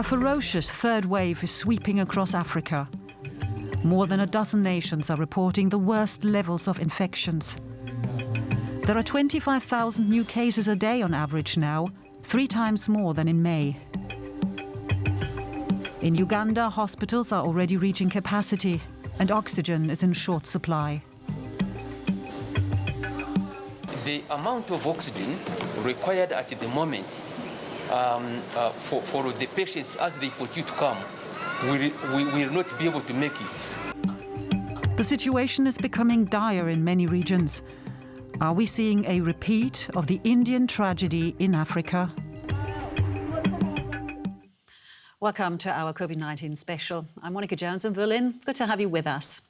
A ferocious third wave is sweeping across Africa. More than a dozen nations are reporting the worst levels of infections. There are 25,000 new cases a day on average now, 3 times more than in May. In Uganda, hospitals are already reaching capacity and oxygen is in short supply. The amount of oxygen required at the moment for the patients as they continue to come, we will not be able to make it. The situation is becoming dire in many regions. Are we seeing a repeat of the Indian tragedy in Africa? Welcome to our COVID-19 special. I'm Monica Jones in Berlin. Good to have you with us.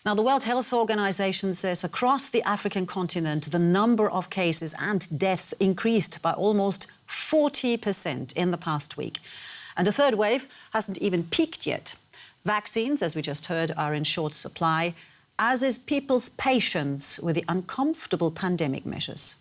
Now, the World Health Organization says across the African continent, the number of cases and deaths increased by almost 40% in the past week. And a third wave hasn't even peaked yet. Vaccines, as we just heard, are in short supply, as is people's patience with the uncomfortable pandemic measures.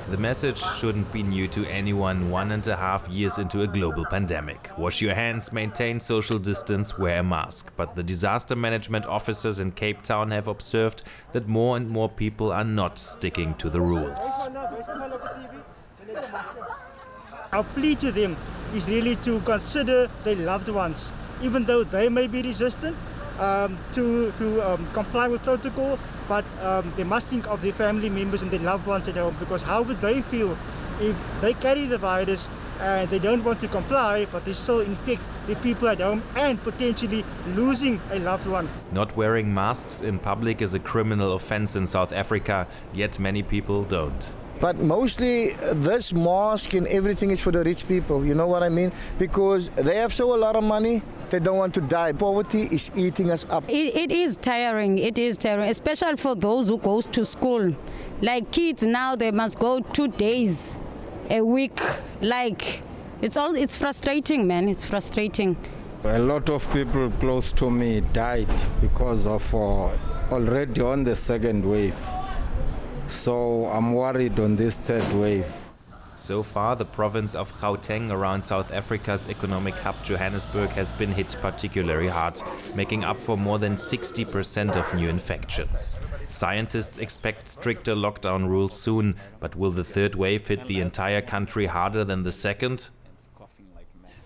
The message shouldn't be new to anyone 1.5 years into a global pandemic. Wash your hands, maintain social distance, wear a mask. But the disaster management officers in Cape Town have observed that more and more people are not sticking to the rules. Our plea to them is really to consider their loved ones, even though they may be resistant to comply with protocol, but they must think of their family members and their loved ones at home, because how would they feel if they carry the virus and they don't want to comply, but they still infect the people at home and potentially losing a loved one. Not wearing masks in public is a criminal offense in South Africa, yet many people don't. But mostly this mask and everything is for the rich people, you know what I mean? Because they have so a lot of money, they don't want to die. Poverty is eating us up. It is tiring, especially for those who go to school. Like kids now, they must go 2 days a week. Like, it's frustrating, man, it's frustrating. A lot of people close to me died because of already on the second wave. So I'm worried on this third wave. So far, the province of Gauteng around South Africa's economic hub Johannesburg has been hit particularly hard, making up for more than 60% of new infections. Scientists expect stricter lockdown rules soon, but will the third wave hit the entire country harder than the second?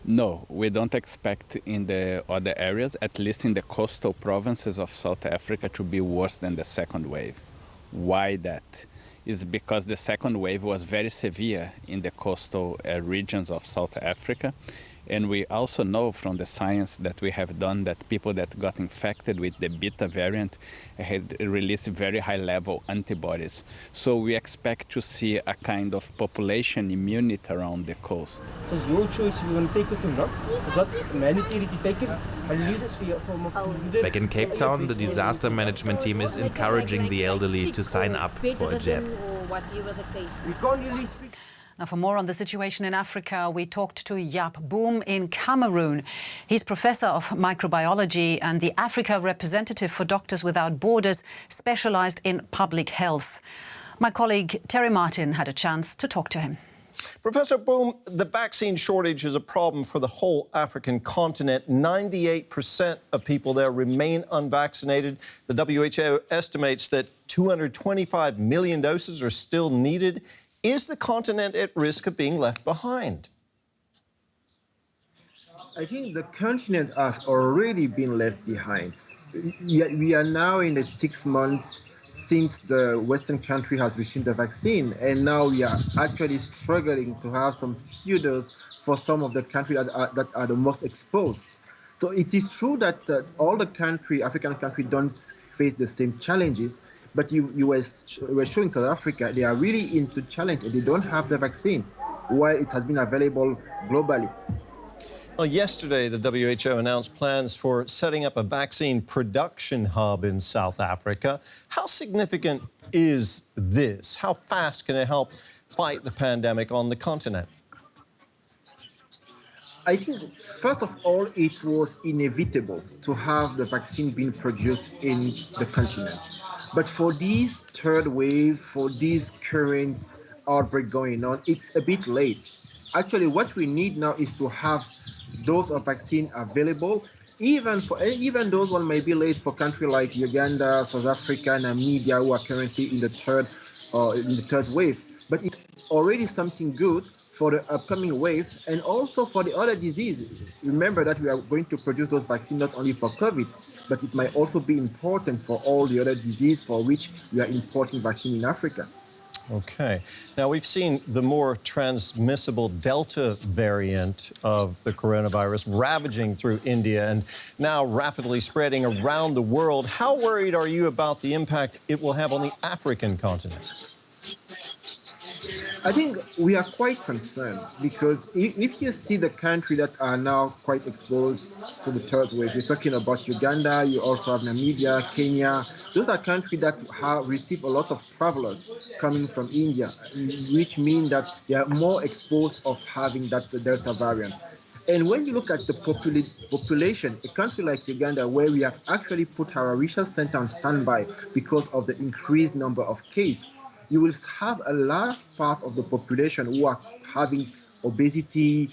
No, we don't expect in the other areas, at least in the coastal provinces of South Africa, to be worse than the second wave. Why that? Is because the second wave was very severe in the coastal regions of South Africa. And we also know from the science that we have done that people that got infected with the Beta variant had released very high-level antibodies. So we expect to see a kind of population immunity around the coast. So it's your choice if you want to take it or not. It's not mandatory to take it. Back in Cape Town, the disaster management team is encouraging the elderly to sign up for a jab. Now, for more on the situation in Africa, we talked to Jaap Boom in Cameroon. He's professor of microbiology and the Africa representative for Doctors Without Borders, specialized in public health. My colleague Terry Martin had a chance to talk to him. Professor Boom, the vaccine shortage is a problem for the whole African continent. 98% of people there remain unvaccinated. The WHO estimates that 225 million doses are still needed. Is the continent at risk of being left behind? I think the continent has already been left behind. We are now in the 6 months since the Western country has received the vaccine, and now we are actually struggling to have some few doses for some of the countries that are the most exposed. So it is true that all the African countries don't face the same challenges, but you were showing South Africa, they are really into challenge and they don't have the vaccine, while it has been available globally. Well, yesterday, the WHO announced plans for setting up a vaccine production hub in South Africa. How significant is this? How fast can it help fight the pandemic on the continent? I think, first of all, it was inevitable to have the vaccine being produced in the continent. But for this third wave, for this current outbreak going on, it's a bit late. Actually, what we need now is to have dose of vaccine available. Even those one may be late for countries like Uganda, South Africa, Namibia, who are currently in the third wave. But it's already something good for the upcoming wave and also for the other diseases. Remember that we are going to produce those vaccines not only for COVID, but it might also be important for all the other diseases for which we are importing vaccine in Africa. Okay. Now, we've seen the more transmissible Delta variant of the coronavirus ravaging through India and now rapidly spreading around the world. How worried are you about the impact it will have on the African continent? I think we are quite concerned because if you see the countries that are now quite exposed to the third wave, you're talking about Uganda, you also have Namibia, Kenya. Those are countries that have received a lot of travelers coming from India, which means that they are more exposed of having that Delta variant. And when you look at the population, a country like Uganda, where we have actually put our research center on standby because of the increased number of cases, you will have a large part of the population who are having obesity,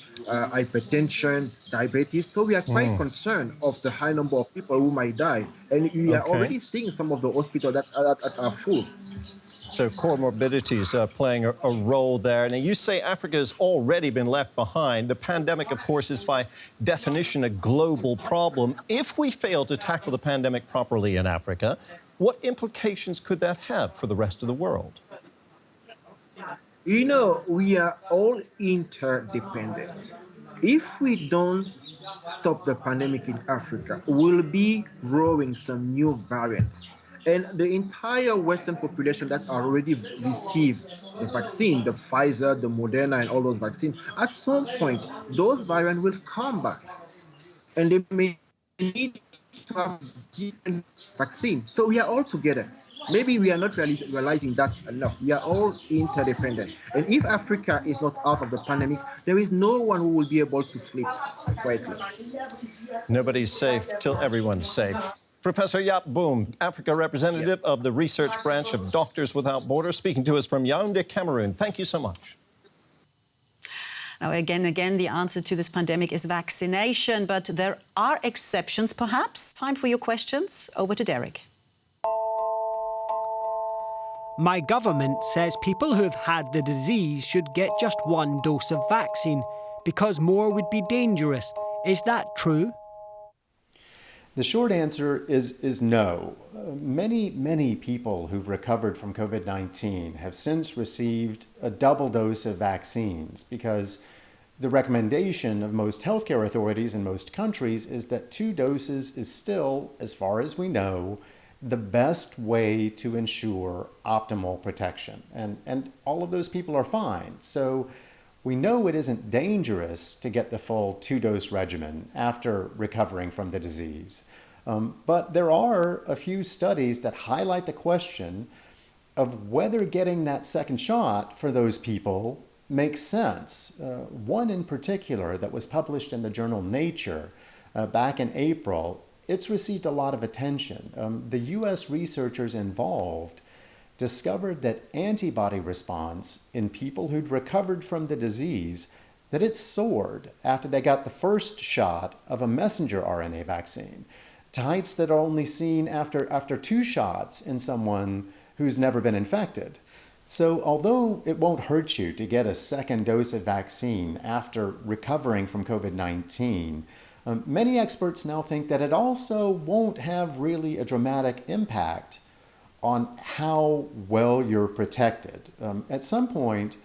hypertension, diabetes. So we are quite concerned of the high number of people who might die. And we are already seeing some of the hospitals that are full. So comorbidities playing a role there. Now, you say Africa has already been left behind. The pandemic, of course, is by definition a global problem. If we fail to tackle the pandemic properly in Africa, what implications could that have for the rest of the world? You know, we are all interdependent. If we don't stop the pandemic in Africa, we'll be growing some new variants. And the entire Western population that's already received the vaccine, the Pfizer, the Moderna, and all those vaccines, at some point, those variants will come back. And they may need to have different vaccines. So we are all together. Maybe we are not realizing that enough. We are all interdependent. And if Africa is not out of the pandemic, there is no one who will be able to sleep quietly. Nobody's safe till everyone's safe. Professor Jaap Boom, Africa representative of the research branch of Doctors Without Borders, speaking to us from Yaoundé, Cameroon. Thank you so much. Now, again, the answer to this pandemic is vaccination, but there are exceptions, perhaps. Time for your questions. Over to Derek. My government says people who have had the disease should get just one dose of vaccine because more would be dangerous. Is that true? The short answer is no. Many people who've recovered from COVID-19 have since received a double dose of vaccines because the recommendation of most healthcare authorities in most countries is that 2 doses is still, as far as we know, the best way to ensure optimal protection. And all of those people are fine. So we know it isn't dangerous to get the full 2-dose regimen after recovering from the disease. But there are a few studies that highlight the question of whether getting that second shot for those people makes sense. One in particular that was published in the journal Nature back in April, it's received a lot of attention. The US researchers involved discovered that antibody response in people who'd recovered from the disease, that it soared after they got the first shot of a messenger RNA vaccine to heights that are only seen after 2 shots in someone who's never been infected. So although it won't hurt you to get a second dose of vaccine after recovering from COVID-19, many experts now think that it also won't have really a dramatic impact on how well you're protected. At some point,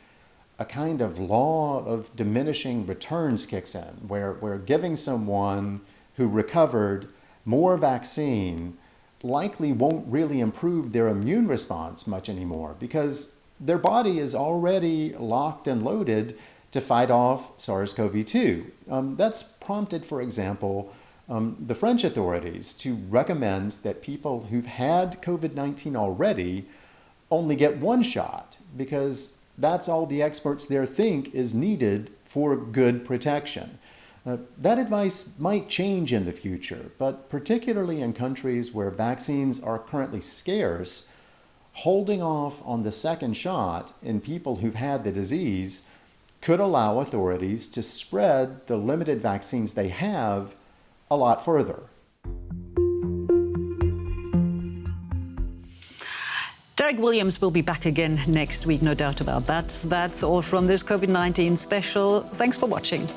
a kind of law of diminishing returns kicks in, where giving someone who recovered more vaccine likely won't really improve their immune response much anymore because their body is already locked and loaded to fight off SARS-CoV-2. That's prompted, for example, the French authorities to recommend that people who've had COVID-19 already only get 1 shot because that's all the experts there think is needed for good protection. That advice might change in the future, but particularly in countries where vaccines are currently scarce, holding off on the second shot in people who've had the disease could allow authorities to spread the limited vaccines they have a lot further. Derek Williams will be back again next week, no doubt about that. That's all from this COVID-19 special. Thanks for watching.